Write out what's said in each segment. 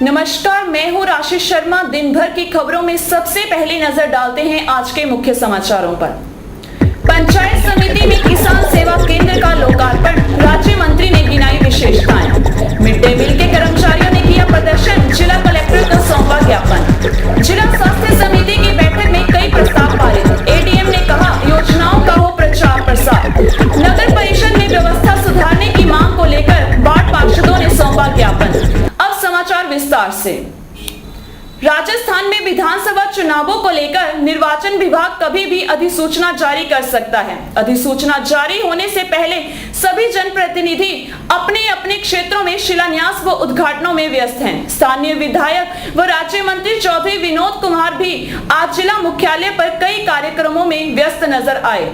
नमस्कार, मैं हूं राशि शर्मा। दिन भर की खबरों में सबसे पहले नजर डालते हैं आज के मुख्य समाचारों पर। पंचायत समिति में किसान सेवा केंद्र का लोकार्पण, राज्य मंत्री ने गिनाई विशेषताएं। मिड डे मील के कर्मचारियों ने किया प्रदर्शन, जिला कलेक्टर को सौंपा ज्ञापन। जिला स्वास्थ्य समिति की बैठक में कई प्रस्ताव पारित, एडीएम ने कहा योजनाओं का हो प्रचार प्रसार। नगर परिषद में व्यवस्था सुधारने की मांग को लेकर वार्ड पार्षदों ने सौंपा ज्ञापन। अब समाचार विस्तार से। राजस्थान में विधानसभा चुनावों को लेकर निर्वाचन विभाग कभी भी अधिसूचना जारी कर सकता है। अधिसूचना जारी होने से पहले सभी जनप्रतिनिधि अपने अपने क्षेत्रों में शिलान्यास व उद्घाटनों में व्यस्त हैं। स्थानीय विधायक व राज्य मंत्री चौधरी विनोद कुमार भी आज जिला मुख्यालय पर कई कार्यक्रमों में व्यस्त नजर आए।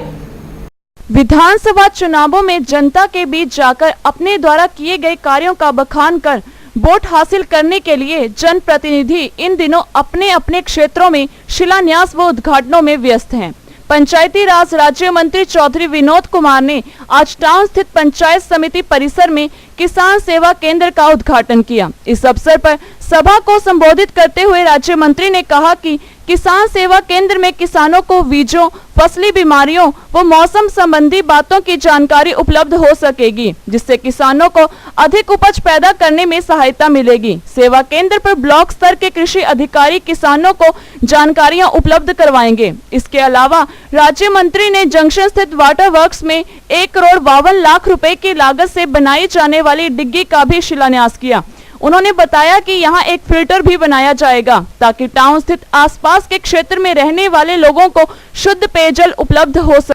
विधानसभा चुनावों में जनता के बीच जाकर अपने द्वारा किए गए कार्यों का बखान कर वोट हासिल करने के लिए जनप्रतिनिधि इन दिनों अपने अपने क्षेत्रों में शिलान्यास व उद्घाटनों में व्यस्त हैं। पंचायती राज राज्य मंत्री चौधरी विनोद कुमार ने आज टाउन स्थित पंचायत समिति परिसर में किसान सेवा केंद्र का उद्घाटन किया। इस अवसर पर सभा को संबोधित करते हुए राज्य मंत्री ने कहा कि किसान सेवा केंद्र में किसानों को बीजों, फसली बीमारियों व मौसम संबंधी बातों की जानकारी उपलब्ध हो सकेगी, जिससे किसानों को अधिक उपज पैदा करने में सहायता मिलेगी। सेवा केंद्र पर ब्लॉक स्तर के कृषि अधिकारी किसानों को जानकारियां उपलब्ध करवाएंगे। इसके अलावा राज्य मंत्री ने जंक्शन स्थित वाटर वर्क्स में 1,52,00,000 रुपए की लागत से बनाई जाने वाली डिग्गी का भी शिलान्यास किया। उन्होंने बताया कि यहां एक फिल्टर भी बनाया जाएगा ताकि टाउन स्थित आसपास के क्षेत्र में रहने वाले लोगों को शुद्ध पेयजल उपलब्ध हो सके।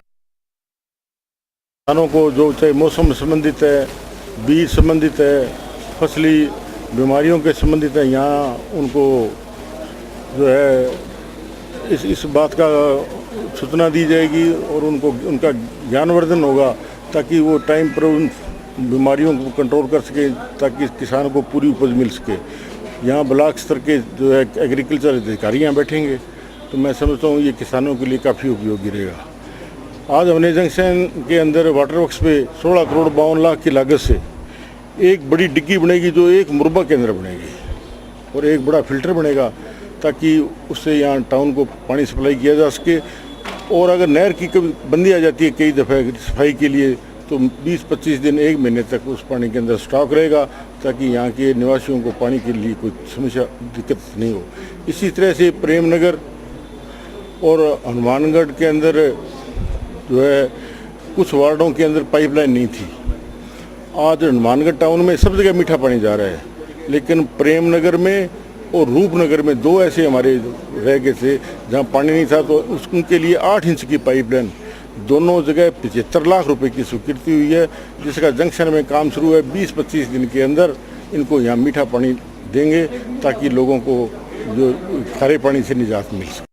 किसानों को जो चाहे मौसम संबंधित है, बीज संबंधित है, फसली बीमारियों के संबंधित है, यहाँ उनको जो है इस बात का सूचना दी जाएगी और उनको उनका ज्ञानवर्धन होगा ताकि वो टाइम पर उन बीमारियों को कंट्रोल कर सके, ताकि किसान को पूरी उपज मिल सके। यहाँ ब्लॉक स्तर के जो है एग्रीकल्चर अधिकारी यहाँ बैठेंगे, तो मैं समझता हूँ ये किसानों के लिए काफ़ी उपयोगी रहेगा। आज हमने जंक्शन के अंदर वाटर वर्क्स पे 16,52,00,000 की लागत से एक बड़ी डिग्गी बनेगी, जो एक मुरब्बा केंद्र बनेगी और एक बड़ा फिल्टर बनेगा ताकि उससे यहाँ टाउन को पानी सप्लाई किया जा सके। और अगर नहर की कभी बंदी आ जाती है कई दफ़ा सफाई के लिए, तो 20-25 दिन, 1 महीने तक उस पानी के अंदर स्टॉक रहेगा ताकि यहाँ के निवासियों को पानी के लिए कोई समस्या दिक्कत नहीं हो। इसी तरह से प्रेमनगर और हनुमानगढ़ के अंदर जो है कुछ वार्डों के अंदर पाइपलाइन नहीं थी। आज हनुमानगढ़ टाउन में सब जगह मीठा पानी जा रहा है, लेकिन प्रेमनगर में और रूपनगर में 2 ऐसे हमारे रह गए थे जहाँ पानी नहीं था, तो उनके लिए 8 इंच की पाइपलाइन दोनों जगह 75 लाख रुपए की स्वीकृति हुई है, जिसका जंक्शन में काम शुरू है। 20-25 दिन के अंदर इनको यहाँ मीठा पानी देंगे ताकि लोगों को जो खारे पानी से निजात मिल सके।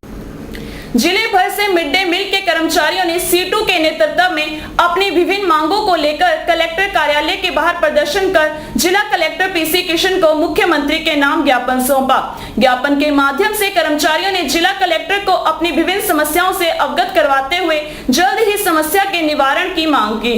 जिले भर से मिड डे मील के कर्मचारियों ने सीटू के नेतृत्व में अपनी विभिन्न मांगों को लेकर कलेक्टर कार्यालय के बाहर प्रदर्शन कर जिला कलेक्टर पीसी किशन को मुख्यमंत्री के नाम ज्ञापन सौंपा। ज्ञापन के माध्यम से कर्मचारियों ने जिला कलेक्टर को अपनी विभिन्न समस्याओं से अवगत करवाते हुए जल्द ही समस्या के निवारण की मांग की।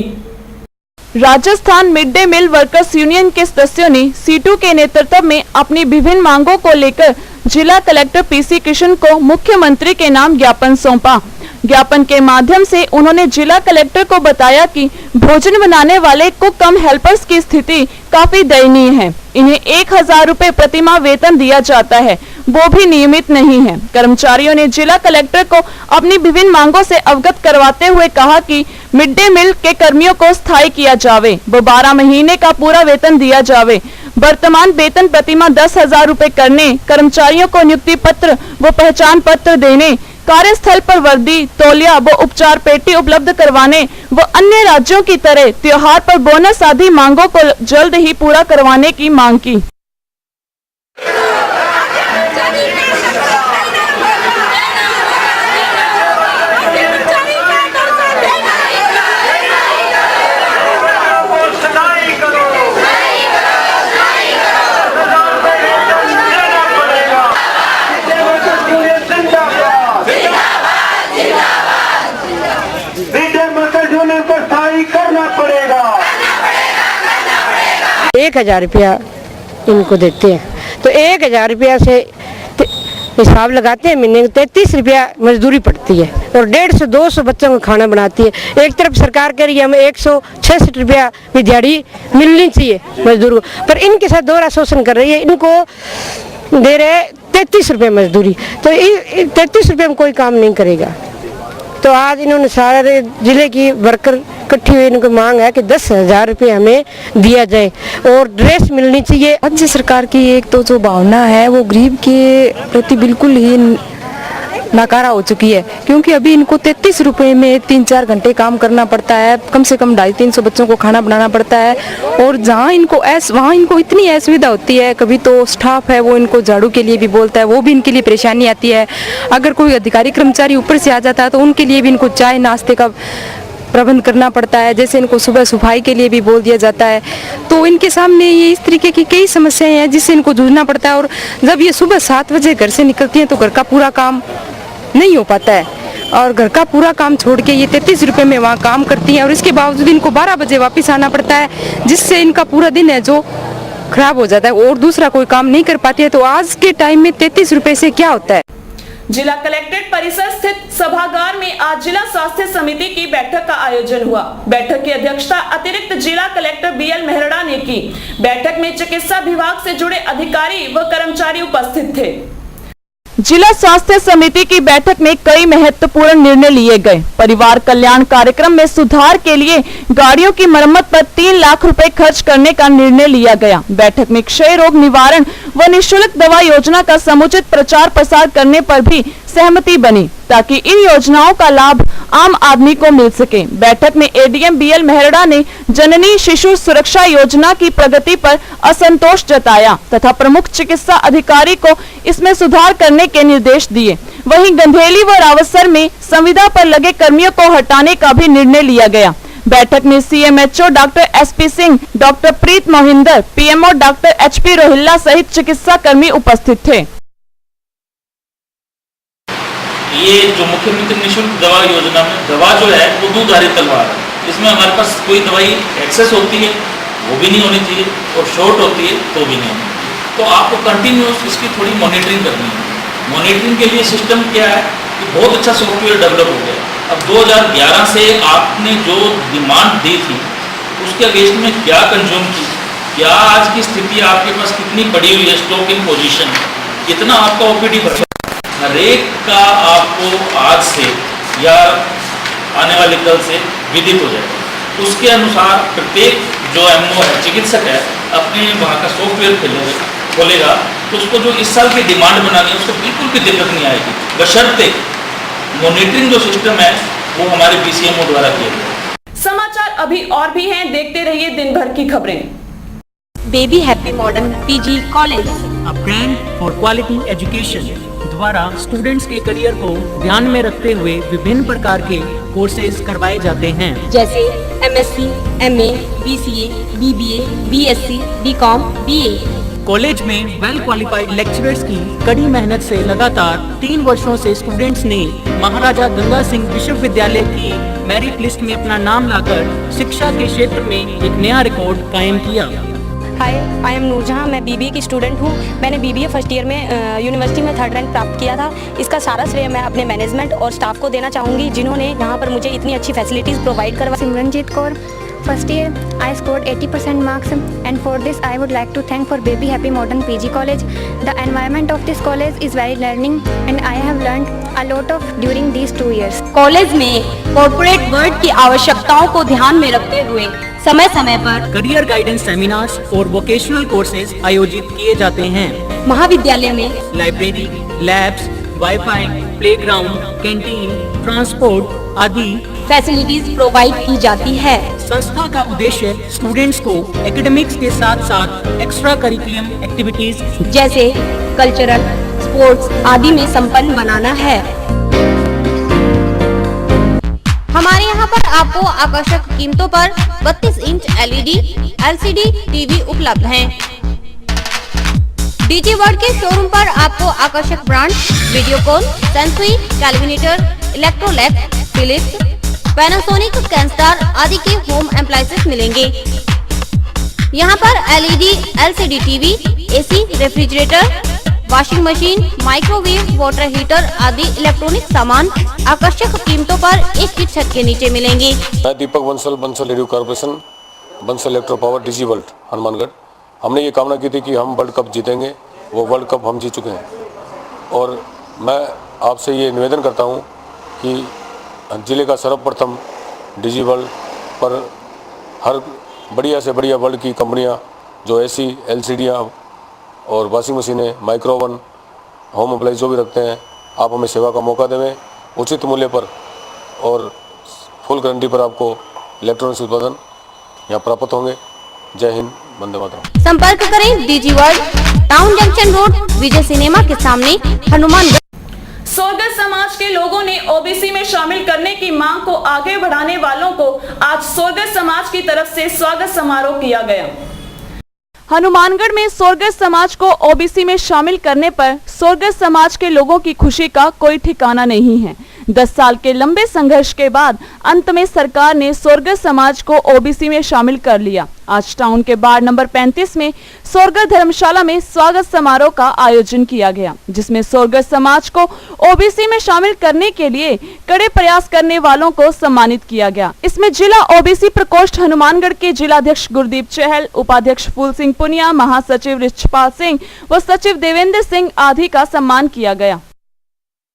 Rajasthan mid day meal workers union के सदस्यों ने सीटू के नेतृत्व में अपनी विभिन्न मांगों को लेकर जिला कलेक्टर पीसी किशन को मुख्यमंत्री के नाम ज्ञापन सौंपा। ज्ञापन के माध्यम से उन्होंने जिला कलेक्टर को बताया कि भोजन बनाने वाले कुक कम हेल्पर्स की स्थिति काफी दयनीय है। इन्हें 1,000 रुपए प्रतिमाह वेतन दिया जाता है, वो भी नियमित नहीं है। कर्मचारियों ने जिला कलेक्टर को अपनी विभिन्न मांगों से अवगत करवाते हुए कहा कि मिड डे मील के कर्मियों को स्थायी किया जावे, वो 12 महीने का पूरा वेतन दिया जावे। वर्तमान वेतन प्रतिमाह 10,000 रुपए करने, कर्मचारियों को नियुक्ति पत्र व पहचान पत्र देने, कार्यस्थल पर वर्दी, तौलिया व उपचार पेटी उपलब्ध करवाने व अन्य राज्यों की तरह त्योहार पर बोनस आदि मांगों को जल्द ही पूरा करवाने की मांग की। 1,000 रुपया इनको देते हैं तो 1000 रुपया से हिसाब लगाते हैं, महीने 33 रुपया मजदूरी पड़ती है और 150-200 बच्चों को खाना बनाती है। एक तरफ सरकार कह रही है हमें 166 रुपया दिहाड़ी मिलनी चाहिए मजदूर को, पर इनके साथ दोहरा शोषण कर रही है। इनको दे रहे 33 रुपये मजदूरी, तो 33 रुपये में कोई काम नहीं करेगा। तो आज इन्होंने सारे जिले की वर्कर इकट्ठी हुई, इनको मांग है कि 10,000 रुपये हमें दिया जाए और ड्रेस मिलनी चाहिए। राज्य सरकार की एक तो जो भावना है वो गरीब के प्रति बिल्कुल ही नकारा हो चुकी है, क्योंकि अभी इनको 33 रुपये में 3-4 घंटे काम करना पड़ता है, कम से कम 250-300 बच्चों को खाना बनाना पड़ता है। और जहाँ इनको वहाँ इनको इतनी असुविधा होती है, कभी तो स्टाफ है वो इनको झाड़ू के लिए भी बोलता है, वो भी इनके लिए परेशानी आती है। अगर कोई अधिकारी कर्मचारी ऊपर से आ जाता है तो उनके लिए भी इनको चाय नाश्ते का प्रबंध करना पड़ता है, जैसे इनको सुबह सफाई के लिए भी बोल दिया जाता है। तो इनके सामने ये इस तरीके की कई समस्याएं हैं जिससे इनको जूझना पड़ता है। और जब ये सुबह 7 बजे घर से निकलती हैं तो घर का पूरा काम नहीं हो पाता है, और घर का पूरा काम छोड़ के ये 33 रुपये में वहाँ काम करती हैं और इसके बावजूद इनको 12 बजे वापस आना पड़ता है, जिससे इनका पूरा दिन है जो खराब हो जाता है और दूसरा कोई काम नहीं कर पाती है। तो आज के टाइम में 33 रुपये से क्या होता है। जिला कलेक्ट्रेट परिसर स्थित सभागार में आज जिला स्वास्थ्य समिति की बैठक का आयोजन हुआ। बैठक की अध्यक्षता अतिरिक्त जिला कलेक्टर BL मेहरड़ा ने की। बैठक में चिकित्सा विभाग से जुड़े अधिकारी व कर्मचारी उपस्थित थे। जिला स्वास्थ्य समिति की बैठक में कई महत्वपूर्ण निर्णय लिए गए। परिवार कल्याण कार्यक्रम में सुधार के लिए गाड़ियों की मरम्मत पर 3 लाख रुपए खर्च करने का निर्णय लिया गया। बैठक में क्षय रोग निवारण व निःशुल्क दवा योजना का समुचित प्रचार प्रसार करने पर भी सहमति बनी, ताकि इन योजनाओं का लाभ आम आदमी को मिल सके। बैठक में ADM BL मेहरड़ा ने जननी शिशु सुरक्षा योजना की प्रगति पर असंतोष जताया तथा प्रमुख चिकित्सा अधिकारी को इसमें सुधार करने के निर्देश दिए। वहीं गंधेली व रावतसर में संविदा पर लगे कर्मियों को हटाने का भी निर्णय लिया गया। बैठक में CMHO doctor SP Singh, doctor Preet Mohinder, PMO doctor HP Rohilla सहित चिकित्सा कर्मी उपस्थित थे। ये जो मुख्यमंत्री निःशुल्क दवा योजना में दवा जो है वो दूधारी तलवार है। इसमें हमारे पास कोई दवाई एक्सेस होती है वो भी नहीं होनी चाहिए और शॉर्ट होती है तो भी नहीं होनी। तो आपको कंटिन्यूस इसकी थोड़ी मॉनिटरिंग करनी है। मॉनिटरिंग के लिए सिस्टम क्या है कि बहुत अच्छा सॉफ्टवेयर डेवलप हो गया। अब 2011 से आपने जो डिमांड दी थी उसके अगेंस्ट में क्या कंज्यूम की, क्या आज की स्थिति आपके पास कितनी बड़ी हुई है, स्टॉक इन पोजीशन कितना आपका OPD बढ़ा, हर एक का आपको आज से या आने वाले कल से विदित हो जाएगा। उसके अनुसार प्रत्येक जो MO है, चिकित्सक है, अपने वहाँ का सॉफ्टवेयर खोलेगा तो उसको जो इस साल की डिमांड बनानी है उसको बिल्कुल भी दिक्कत नहीं आएगी, बशर्ते मॉनिटरिंग जो सिस्टम है वो हमारे PCMO द्वारा किया गया। समाचार अभी और भी हैं, देखते रहिए दिन भर की खबरें। Baby happy modern PG college, a brand for quality education द्वारा स्टूडेंट्स के करियर को ध्यान में रखते हुए विभिन्न प्रकार के कोर्सेज करवाए जाते हैं, जैसे MSc, MA, BCA, BBA, BSc, BCom, BA। College में वेल क्वालिफाइड लेक्चरर्स की कड़ी मेहनत से लगातार 3 वर्षों से स्टूडेंट्स ने महाराजा गंगा सिंह विश्वविद्यालय की मेरिट लिस्ट में अपना नाम लाकर शिक्षा के क्षेत्र में एक नया रिकॉर्ड कायम किया। हाय, आई एम नूरजहां, मैं BBA की स्टूडेंट हूँ। मैंने BBA फर्स्ट ईयर में यूनिवर्सिटी में 3rd रैंक प्राप्त किया था। इसका सारा श्रेय मैं अपने मैनेजमेंट और स्टाफ को देना चाहूँगी, जिन्होंने यहाँ पर मुझे इतनी अच्छी फैसिलिटीज़ प्रोवाइड करवा। Simranjeet Kaur, first year I scored 80% marks, and for this I would like to thank for Baby Happy Modern PG College. The environment of this college is very learning and I have learned a lot of during these 2 years. College में corporate world की आवश्यकताओं को ध्यान में रखते हुए समय समय पर करियर गाइडेंस सेमिनार्स और वोकेशनल कोर्सेज आयोजित किए जाते हैं। महाविद्यालय में library, labs, wifi, playground, canteen, transport आदि फैसिलिटीज प्रोवाइड की जाती है। संस्था का उद्देश्य स्टूडेंट्स को एकेडमिक्स के साथ साथ एक्स्ट्रा करिकुलम एक्टिविटीज जैसे कल्चरल, स्पोर्ट्स आदि में संपन्न बनाना है। हमारे यहाँ पर आपको आकर्षक कीमतों पर 32 इंच LED, LCD टीवी उपलब्ध हैं। डीजी वर्ल्ड के शोरूम पर आपको आकर्षक brand Videocon, Sansui, Kelvinator, Electrolux, Philips, Panasonic, Kenstar आदि के होम एप्लायंसेस मिलेंगे। यहाँ पर LED, LCD TV, AC, refrigerator, washing machine, microwave, water heater आदि इलेक्ट्रॉनिक सामान आकर्षक कीमतों पर एक ही छत के नीचे मिलेंगे। मैं Deepak Bansal radio corporation, Bansal electro power, DG world, Hanumangarh. हमने ये कामना की थी कि हम वर्ल्ड कप जीतेंगे, वो वर्ल्ड कप हम जीत चुके हैं। और मैं आपसे ये निवेदन करता हूँ कि जिले का सर्वप्रथम डीजी वर्ल्ड पर हर बढ़िया से बढ़िया वर्ल्ड की कंपनियाँ जो एसी, एलसीडियाँ और वॉशिंग मशीनें, माइक्रो ओवन, होम अप्लाइंस जो भी रखते हैं, आप हमें सेवा का मौका देवें उचित मूल्य पर और फुल गारंटी पर आपको इलेक्ट्रॉनिक्स उत्पादन यहाँ प्राप्त होंगे। जय हिंद, वंदे मातरम। संपर्क करें DG world, town junction road, Vijay cinema के सामने, हनुमानगढ़। सोरगत समाज के लोगों ने ओबीसी में शामिल करने की मांग को आगे बढ़ाने वालों को आज सोरगत समाज की तरफ से स्वागत समारोह किया गया। हनुमानगढ़ में सोरगत समाज को ओबीसी में शामिल करने पर सोरगत समाज के लोगों की खुशी का कोई ठिकाना नहीं है। 10 साल के लंबे संघर्ष के बाद अंत में सरकार ने सोरगत समाज को ओबीसी में शामिल कर लिया। आज टाउन के वार्ड नंबर 35 में सोरगत धर्मशाला में स्वागत समारोह का आयोजन किया गया, जिसमें सोरगत समाज को ओबीसी में शामिल करने के लिए कड़े प्रयास करने वालों को सम्मानित किया गया। इसमें जिला ओबीसी प्रकोष्ठ हनुमानगढ़ के जिलाध्यक्ष गुरदीप चहल, उपाध्यक्ष फूल सिंह पुनिया, महासचिव रिचपाल सिंह व सचिव देवेंद्र सिंह आदि का सम्मान किया गया।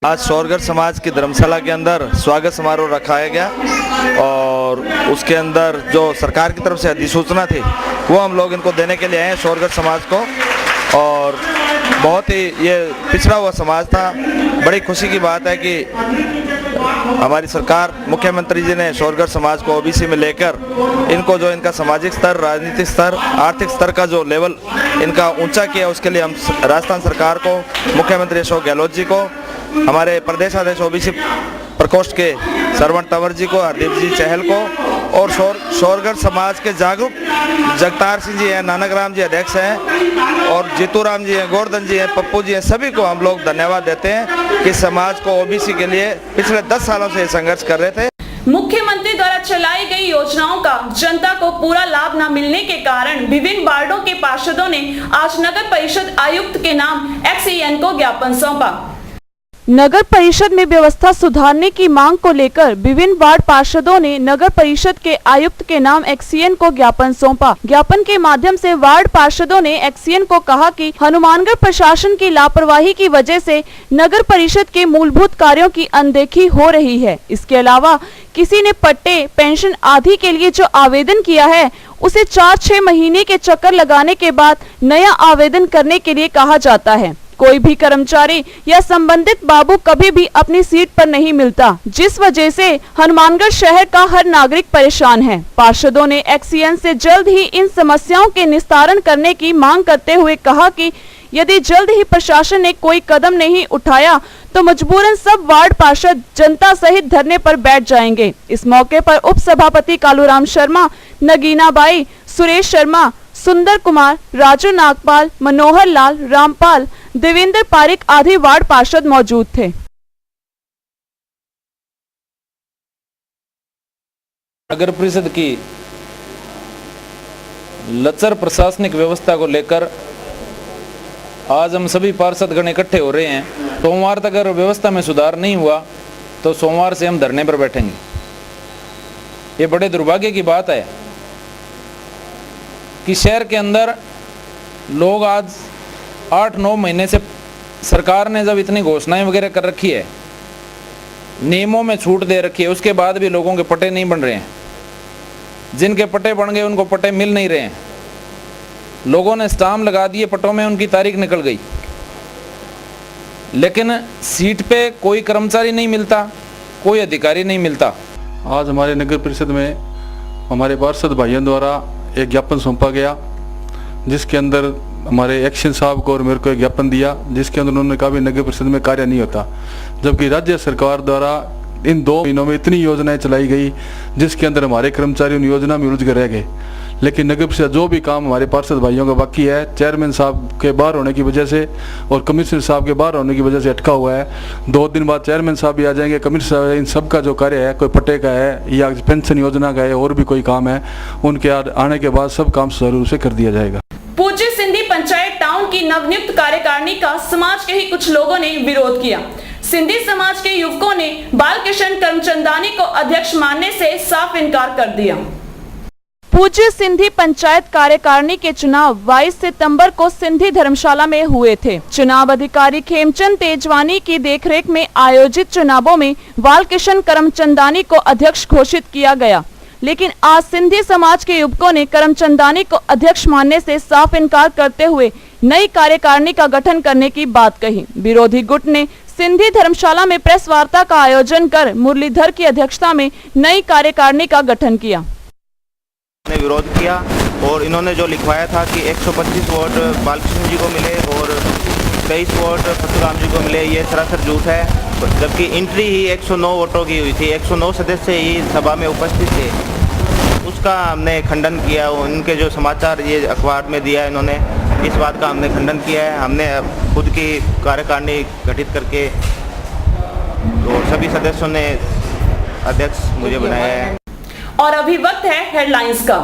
आज सोरगत समाज की धर्मशाला के अंदर स्वागत समारोह रखाया गया और उसके अंदर जो सरकार की तरफ से अधिसूचना थी वो हम लोग इनको देने के लिए आए हैं सोरगत समाज को। और बहुत ही ये पिछड़ा हुआ समाज था। बड़ी खुशी की बात है कि हमारी सरकार, मुख्यमंत्री जी ने सोरगत समाज को ओबीसी में लेकर इनको जो इनका सामाजिक स्तर, राजनीतिक स्तर, आर्थिक स्तर का जो लेवल इनका ऊंचा किया, उसके लिए हम राजस्थान सरकार को, मुख्यमंत्री अशोक गहलोत जी को, हमारे प्रदेशाध्यक्ष ओबीसी प्रकोष्ठ के सरवण तंवर जी को, हरदीप जी चहल को और सोरगत समाज के जागरूक जगतार सिंह जी हैं, नानक राम जी अध्यक्ष हैं और जीतू राम जी हैं, गोवर्धन जी हैं, पप्पू जी हैं, सभी को हम लोग धन्यवाद देते हैं कि समाज को ओबीसी के लिए पिछले 10 सालों से संघर्ष कर रहे थे। मुख्यमंत्री द्वारा चलाई गई योजनाओं का जनता को पूरा लाभ न मिलने के कारण विभिन्न वार्डों के पार्षदों ने आज नगर परिषद आयुक्त के नाम एक्सईएन को ज्ञापन सौंपा। नगर परिषद में व्यवस्था सुधारने की मांग को लेकर विभिन्न वार्ड पार्षदों ने नगर परिषद के आयुक्त के नाम एक्सईएन को ज्ञापन सौंपा। ज्ञापन के माध्यम से वार्ड पार्षदों ने एक्सईएन को कहा कि हनुमानगढ़ प्रशासन की लापरवाही की वजह से नगर परिषद के मूलभूत कार्यों की अनदेखी हो रही है। इसके अलावा किसी ने पट्टे, पेंशन आदि के लिए जो आवेदन किया है उसे 4-6 महीने के चक्कर लगाने के बाद नया आवेदन करने के लिए कहा जाता है। कोई भी कर्मचारी या संबंधित बाबू कभी भी अपनी सीट पर नहीं मिलता, जिस वजह से हनुमानगढ़ शहर का हर नागरिक परेशान है। पार्षदों ने एक्सईएन से जल्द ही इन समस्याओं के निस्तारण करने की मांग करते हुए कहा कि यदि जल्द ही प्रशासन ने कोई कदम नहीं उठाया तो मजबूरन सब वार्ड पार्षद जनता सहित धरने पर बैठ जाएंगे। इस मौके पर उप सभापति कालूराम शर्मा, नगीना बाई, सुरेश शर्मा, सुंदर कुमार, राजू नागपाल, मनोहर लाल, रामपाल, देवेंद्र पारिक आदि वार्ड पार्षद मौजूद थे। नगर परिषद की लचर प्रशासनिक व्यवस्था को लेकर आज हम सभी पार्षदगण इकट्ठे हो रहे हैं। सोमवार तक अगर व्यवस्था में सुधार नहीं हुआ तो सोमवार से हम धरने पर बैठेंगे। ये बड़े दुर्भाग्य की बात है कि शहर के अंदर लोग आज 8-9 महीने से सरकार ने जब इतनी घोषणाएं वगैरह कर रखी है, नियमों में छूट दे रखी है, उसके बाद भी लोगों के पट्टे नहीं बन रहे हैं। जिनके पट्टे बन गए उनको पट्टे मिल नहीं रहे हैं। लोगों ने स्टाम्प लगा दिए पट्टों में, उनकी तारीख निकल गई, लेकिन सीट पे कोई कर्मचारी नहीं मिलता, कोई अधिकारी नहीं मिलता। आज हमारे नगर परिषद में हमारे पार्षद भाइयों द्वारा एक ज्ञापन सौंपा गया, जिसके अंदर हमारे एक्शन साहब को और मेरे को एक ज्ञापन दिया, जिसके अंदर उन्होंने कहा भी नगर परिषद में कार्य नहीं होता, जबकि राज्य सरकार द्वारा इन 2 महीनों में इतनी योजनाएं चलाई गई जिसके अंदर हमारे कर्मचारी उन योजना में उलझ कर रह गए। लेकिन नगर परिषद जो भी काम हमारे पार्षद भाइयों का बाकी है, चेयरमैन साहब के बाहर होने की वजह से और कमिश्नर साहब के बाहर होने की वजह से अटका हुआ है। 2 दिन बाद चेयरमैन साहब भी आ जाएंगे, कमिश्नर साहब, इन सब का जो कार्य है, कोई पट्टे का है या पेंशन योजना का है और भी कोई काम है, उनके आने के बाद सब काम सुचारू रूप से कर दिया जाएगा। पूज्य सिंधी पंचायत टाउन की नवनियुक्त कार्यकारिणी का समाज के ही कुछ लोगों ने विरोध किया। सिंधी समाज के युवकों ने बालकिशन करमचंदानी को अध्यक्ष मानने से साफ इनकार कर दिया। पूज्य सिंधी पंचायत कार्यकारिणी के चुनाव 22 सितंबर को सिंधी धर्मशाला में हुए थे। चुनाव अधिकारी खेमचंद तेजवानी की देखरेख में आयोजित चुनावों में बालकिशन करमचंदानी को अध्यक्ष घोषित किया गया, लेकिन आज सिंधी समाज के युवकों ने करमचंदानी को अध्यक्ष मानने से साफ इनकार करते हुए नई कार्यकारिणी का गठन करने की बात कही। विरोधी गुट ने सिंधी धर्मशाला में प्रेस वार्ता का आयोजन कर मुरलीधर की अध्यक्षता में नई कार्यकारिणी का गठन किया। ने विरोध किया और इन्होंने जो लिखवाया था कि 125 वोट बालकृष्ण जी को मिले और 23 वोट फतुराम जी को मिले, ये सरासर झूठ है। जबकि एंट्री ही 109 वोटों की हुई थी, 109 सदस्य ही सभा में उपस्थित थे। उसका हमने खंडन किया। उनके जो समाचार ये अखबार में दिया है इन्होंने, इस बात का हमने खंडन किया है। हमने खुद की कार्यकारिणी गठित करके और सभी सदस्यों ने अध्यक्ष मुझे बनाया है। और अभी वक्त है हेडलाइंस का।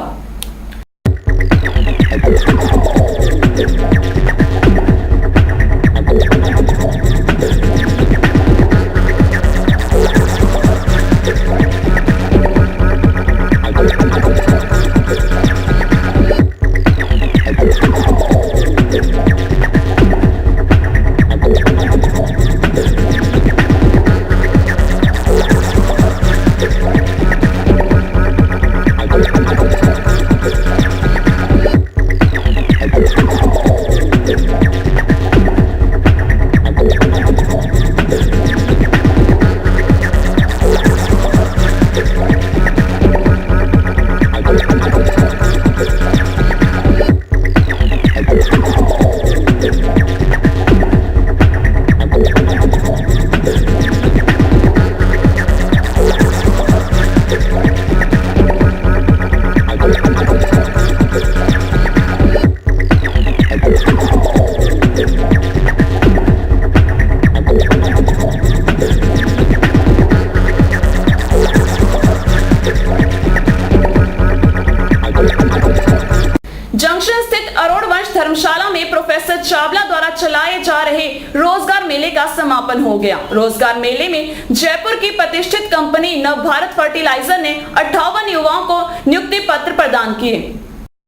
धर्मशाला में प्रोफेसर चावला द्वारा चलाए जा रहे रोजगार मेले का समापन हो गया। रोजगार मेले में जयपुर की प्रतिष्ठित कंपनी नवभारत फर्टिलाइजर ने 58 युवाओं को नियुक्ति पत्र प्रदान किए।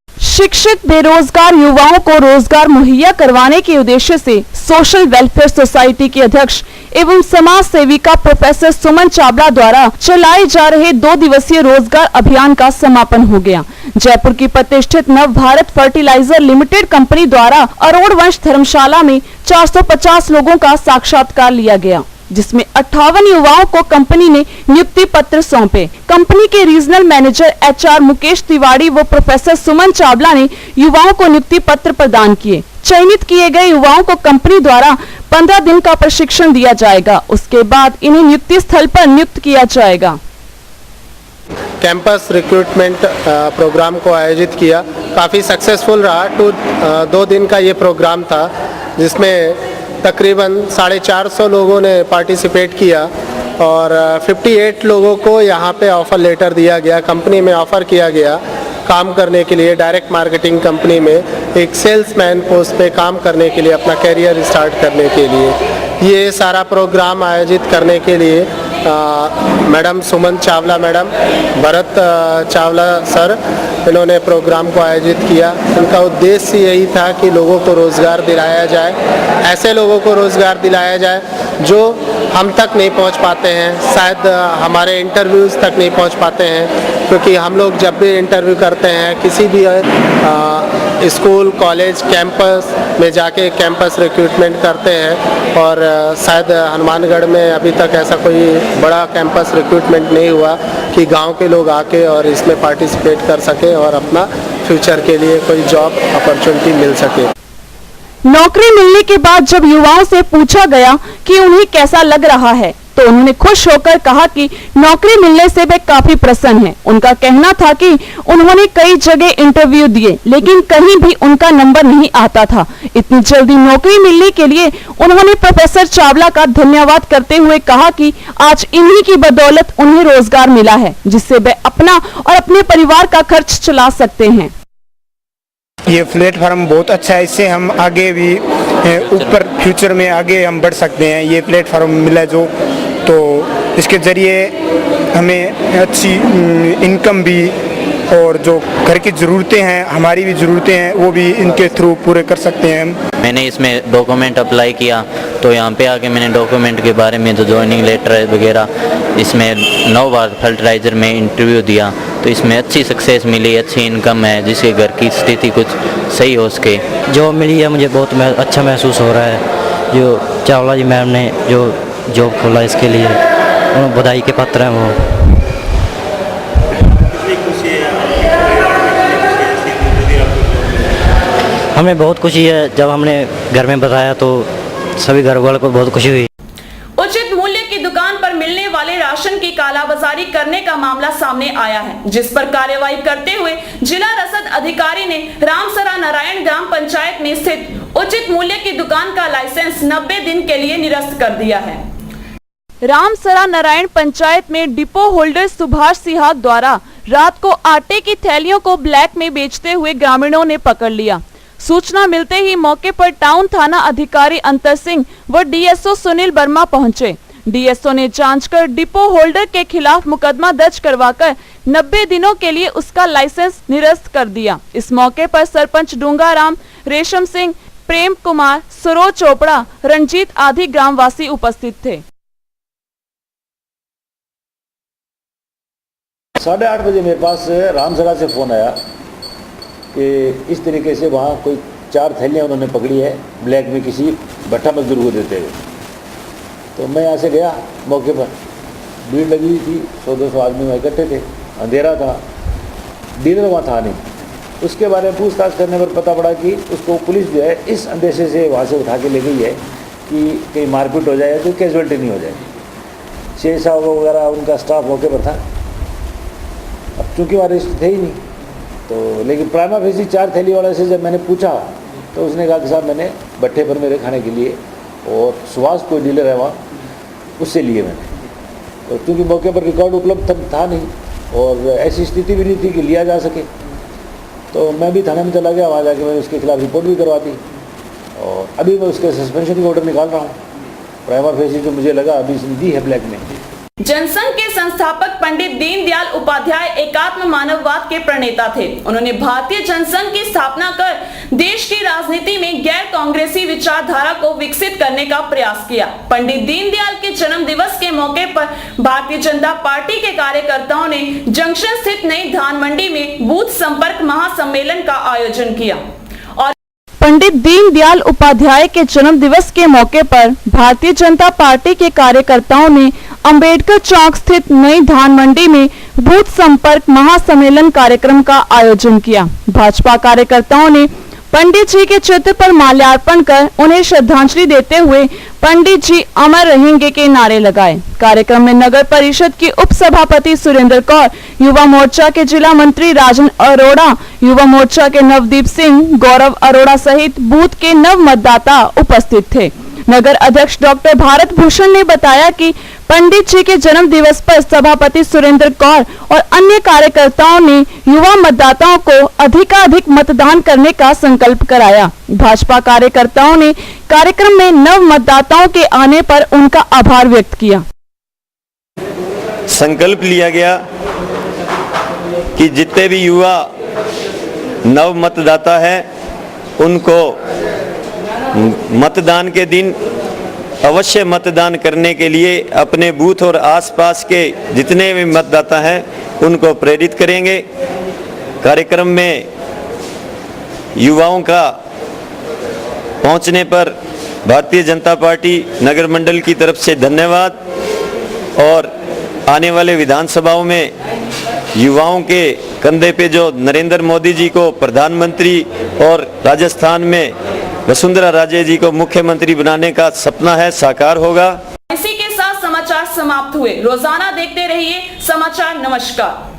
शिक्षित बेरोजगार युवाओं को रोजगार मुहैया करवाने के उद्देश्य से सोशल वेलफेयर सोसाइटी के अध्यक्ष एवं समाज सेविका प्रोफेसर सुमन चावला द्वारा चलाए जा रहे 2 दिवसीय रोजगार अभियान का समापन हो गया। जयपुर की प्रतिष्ठित नवभारत फर्टिलाइजर लिमिटेड कंपनी द्वारा अरोड़ वंश धर्मशाला में 450 लोगों का साक्षात्कार लिया गया, जिसमें 58 युवाओं को कंपनी ने नियुक्ति पत्र सौंपे। कंपनी के regional manager HR Mukesh Tiwari व प्रोफेसर सुमन चावला ने युवाओं को नियुक्ति पत्र प्रदान किए। चयनित किए गए युवाओं को कंपनी द्वारा 15 दिन का प्रशिक्षण दिया जाएगा। उसके बाद इन्हें नियुक्ति स्थल पर नियुक्त किया जाएगा। कैंपस रिक्रूटमेंट प्रोग्राम को आयोजित किया, काफ़ी सक्सेसफुल रहा। 2 दिन का ये प्रोग्राम था, जिसमें तकरीबन 450 लोगों ने पार्टिसिपेट किया और 58 लोगों को यहाँ पे ऑफ़र लेटर दिया गया। कंपनी में ऑफ़र किया गया काम करने के लिए, डायरेक्ट मार्केटिंग कंपनी में एक सेल्समैन पोस्ट पे काम करने के लिए, अपना कैरियर स्टार्ट करने के लिए। ये सारा प्रोग्राम आयोजित करने के लिए मैडम सुमन चावला मैडम, भरत चावला सर, इन्होंने प्रोग्राम को आयोजित किया। उनका उद्देश्य यही था कि लोगों को रोज़गार दिलाया जाए, ऐसे लोगों को रोज़गार दिलाया जाए जो हम तक नहीं पहुंच पाते हैं, शायद हमारे इंटरव्यूज़ तक नहीं पहुंच पाते हैं। क्योंकि हम लोग जब भी इंटरव्यू करते हैं किसी भी स्कूल, कॉलेज, कैंपस में जाके कैंपस रिक्रूटमेंट करते हैं, और शायद हनुमानगढ़ में अभी तक ऐसा कोई बड़ा कैंपस रिक्रूटमेंट नहीं हुआ कि गांव के लोग आके और इसमें पार्टिसिपेट कर सके और अपना फ्यूचर के लिए कोई जॉब अपॉर्चुनिटी मिल सके। नौकरी मिलने के बाद जब युवाओं से पूछा गया कि उन्हें कैसा लग रहा है, तो उन्होंने खुश होकर कहा कि नौकरी मिलने से वे काफी प्रसन्न हैं। उनका कहना था कि उन्होंने कई जगह इंटरव्यू दिए, लेकिन कहीं भी उनका नंबर नहीं आता था। इतनी जल्दी नौकरी मिलने के लिए उन्होंने प्रोफेसर चावला का धन्यवाद करते हुए कहा कि आज इन्हीं की बदौलत उन्हें रोजगार मिला है, जिससे वे अपना और अपने परिवार का खर्च चला सकते हैं। ये प्लेटफार्म बहुत अच्छा है, इससे हम आगे भी ऊपर फ्यूचर में आगे हम बढ़ सकते हैं। ये प्लेटफार्म मिला जो, तो इसके ज़रिए हमें अच्छी इनकम भी और जो घर की ज़रूरतें हैं, हमारी भी ज़रूरतें हैं, वो भी इनके थ्रू पूरे कर सकते हैं हम। मैंने इसमें डॉक्यूमेंट अप्लाई किया तो यहाँ पे आके मैंने डॉक्यूमेंट के बारे में जो ज्वाइनिंग लेटर वगैरह, इसमें 9 बार फर्टिलाइज़र में इंटरव्यू दिया तो इसमें अच्छी सक्सेस मिली, अच्छी इनकम है जिससे घर की स्थिति कुछ सही हो सके। जॉब मिली है, मुझे बहुत अच्छा महसूस हो रहा है। जो चावला जी मैम ने जो जॉब खोला इसके लिए बधाई के पात्र हैं वो। हमें बहुत खुशी है, जब हमने घर में बताया तो सभी घर वालों को बहुत खुशी हुई। उचित मूल्य की दुकान पर मिलने वाले राशन की कालाबाजारी करने का मामला सामने आया है, जिस पर कार्यवाही करते हुए जिला रसद अधिकारी ने रामसरा नारायण ग्राम पंचायत में स्थित उचित मूल्य की दुकान का लाइसेंस 90 दिन के लिए निरस्त कर दिया है। रामसरा नारायण पंचायत में डिपो होल्डर सुभाष सिहाग द्वारा रात को आटे की थैलियों को ब्लैक में बेचते हुए ग्रामीणों ने पकड़ लिया। सूचना मिलते ही मौके पर टाउन थाना अधिकारी अंतर सिंह व डीएसओ सुनील वर्मा पहुंचे। डीएसओ ने जांच कर डिपो होल्डर के खिलाफ मुकदमा दर्ज करवाकर 90 दिनों के लिए उसका लाइसेंस निरस्त कर दिया। इस मौके पर सरपंच डूंगाराम, रेशम सिंह, प्रेम कुमार, सरोज चोपड़ा, रंजीत आदि ग्रामवासी उपस्थित थे। 8:30 बजे मेरे पास रामसरा से फ़ोन आया कि इस तरीके से वहाँ कोई 4 थैलियाँ उन्होंने पकड़ी है ब्लैक में किसी भट्टा मजदूर को देते हुए। तो मैं यहाँ से गया, मौके पर भीड़ लगी हुई थी, 100-200 आदमी वहाँ इकट्ठे थे, अंधेरा था, डीलर वहाँ था नहीं। उसके बारे में पूछताछ करने पर पता पड़ा कि उसको पुलिस जो है इस अंदेशे से वहाँ से उठा के ले गई है कि कहीं मारपीट हो जाए तो कैजुअल्टी नहीं हो जाए। 6 साहब वगैरह उनका स्टाफ मौके पर था। अब चूँकि वहाँ रजिस्टर थे ही नहीं तो, लेकिन प्राइमा फेसी 4 थैली वाले से जब मैंने पूछा तो उसने कहा कि साहब मैंने भट्ठे पर मेरे खाने के लिए और सुभाष कोई डीलर है वहाँ, उससे लिए मैंने। तो क्योंकि मौके पर रिकॉर्ड उपलब्ध था नहीं और ऐसी स्थिति भी नहीं थी कि लिया जा सके, तो मैं भी थाने में चला गया। वहाँ जाके मैंने उसके खिलाफ रिपोर्ट भी करवा दी और अभी मैं उसके सस्पेंशन का ऑर्डर निकाल रहा हूँ। प्राइमा फेसी जो मुझे लगा अभी इसने दी है ब्लैक में। जनसंघ के संस्थापक पंडित दीनदयाल उपाध्याय एकात्म मानववाद के प्रणेता थे। उन्होंने भारतीय जनसंघ की स्थापना कर देश की राजनीति में गैर कांग्रेसी विचारधारा को विकसित करने का प्रयास किया। पंडित दीनदयाल के जन्म दिवस के मौके पर भारतीय जनता पार्टी के कार्यकर्ताओं ने जंक्शन स्थित नई धान मंडी में बूथ संपर्क महासम्मेलन का आयोजन किया। पंडित दीनदयाल उपाध्याय के जन्म दिवस के मौके पर भारतीय जनता पार्टी के कार्यकर्ताओं ने अंबेडकर चौक स्थित नई धान मंडी में बूथ संपर्क महासम्मेलन कार्यक्रम का आयोजन किया। भाजपा कार्यकर्ताओं ने पंडित जी के चित्र पर माल्यार्पण कर उन्हें श्रद्धांजलि देते हुए पंडित जी अमर रहेंगे के नारे लगाए। कार्यक्रम में नगर परिषद की उप सभापति सुरेंद्र कौर, युवा मोर्चा के जिला मंत्री राजन अरोड़ा, युवा मोर्चा के नवदीप सिंह, गौरव अरोड़ा सहित बूथ के नव मतदाता उपस्थित थे। नगर अध्यक्ष डॉक्टर भारत भूषण ने बताया कि पंडित जी के जन्म दिवस पर सभापति सुरेंद्र कौर और अन्य कार्यकर्ताओं ने युवा मतदाताओं को अधिकाधिक मतदान करने का संकल्प कराया। भाजपा कार्यकर्ताओं ने कार्यक्रम में नव मतदाताओं के आने पर उनका आभार व्यक्त किया। संकल्प लिया गया कि जितने भी युवा नव मतदाता है उनको मतदान के दिन अवश्य मतदान करने के लिए अपने बूथ और आसपास के जितने भी मतदाता हैं उनको प्रेरित करेंगे। कार्यक्रम में युवाओं का पहुंचने पर भारतीय जनता पार्टी नगर मंडल की तरफ से धन्यवाद और आने वाले विधानसभाओं में युवाओं के कंधे पे जो नरेंद्र मोदी जी को प्रधानमंत्री और राजस्थान में वसुंधरा राजे जी को मुख्यमंत्री बनाने का सपना है, साकार होगा। इसी के साथ समाचार समाप्त हुए। रोजाना देखते रहिए समाचार। नमस्कार।